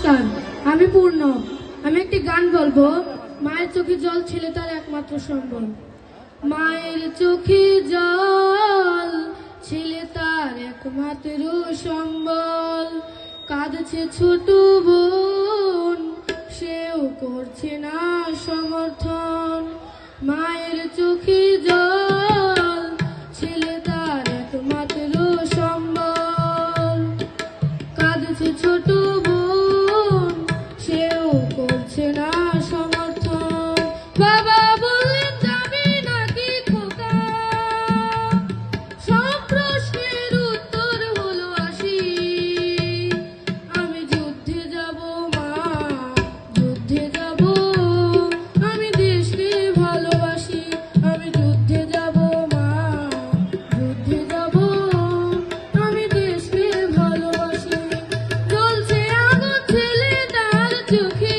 নমস্কার, আমি পূর্ণ। আমি একটি গান বলবো। মায়ের চোখে জল ছেলে তার একমাত্র সম্বল। মায়ের চোখে জল ছেলে তার একমাত্র সম্বল। কাঁদছে ছোট বোন, সেও করছে না সমর্থন। মায়ের চোখে জল ছেলে তার একমাত্র সম্বল। কাঁদছে ছোট বোন, সেও করছে না সমর্থন। বাবা বললেন যাবি নাকি খোকা, সব প্রশ্নের উত্তর হলো আসি। আমি যুদ্ধে যাব মা, যুদ্ধে যাব, আমি দেশকে ভালোবাসি। আমি যুদ্ধে যাব মা, যুদ্ধে যাব, আমি দেশকে ভালোবাসি। জ্বলছে আগুন ছেলে তার চোখে,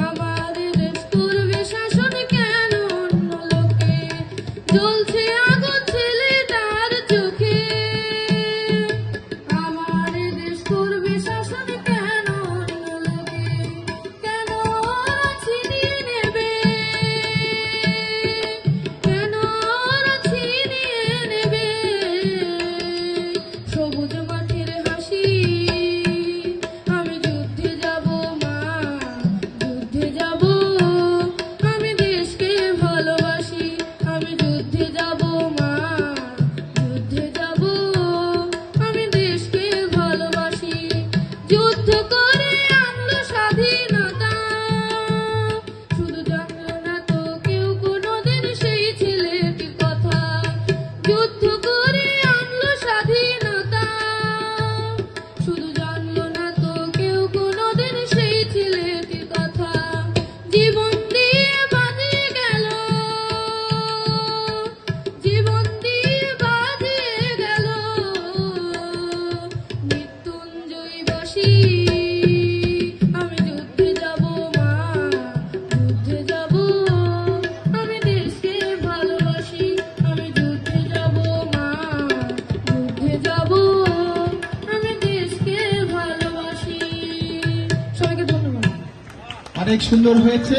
আমার দেশ করবে শাসন কেন অন্য লোকে। জ্বলছে আগুন ছেলে তার চোখে, আমার দেশ করবে শাসন কেন অন্য লোকে। কেন ওরা ছিনিয়ে নেবে, কেন ওরা ছিনিয়ে নেবে সবুজ মাঠের হাসি। আমি যুদ্ধে যাব মা, যুদ্ধে যাব, আমি দেশকে ভালোবাসি। আমি যুদ্ধে যাব মা, যুদ্ধে যাব, আমি দেশকে ভালোবাসি। যুদ্ধ করে আনলো স্বাধীনতা, শুধু জানলো না তো কেউ কোনোদিন সেই ছেলেটির কথা। যুদ্ধ করে আনলো স্বাধীনতা, শুধু জানলো না তো কেউ কোনোদিন সেই ছেলেটির কথা। জীবন দিয়ে বাজিয়ে গেল, জীবন দিয়ে বাজিয়ে গেল মৃত্যুঞ্জয় বাসী। আমি যুদ্ধে যাব মা, যুদ্ধে যাব, আমি দেশকে ভালোবাসি। আমি যুদ্ধে যাব মা, যুদ্ধে যাব, আমি দেশকে ভালোবাসি। সবাইকে ধন্যবাদ। অনেক সুন্দর হয়েছে।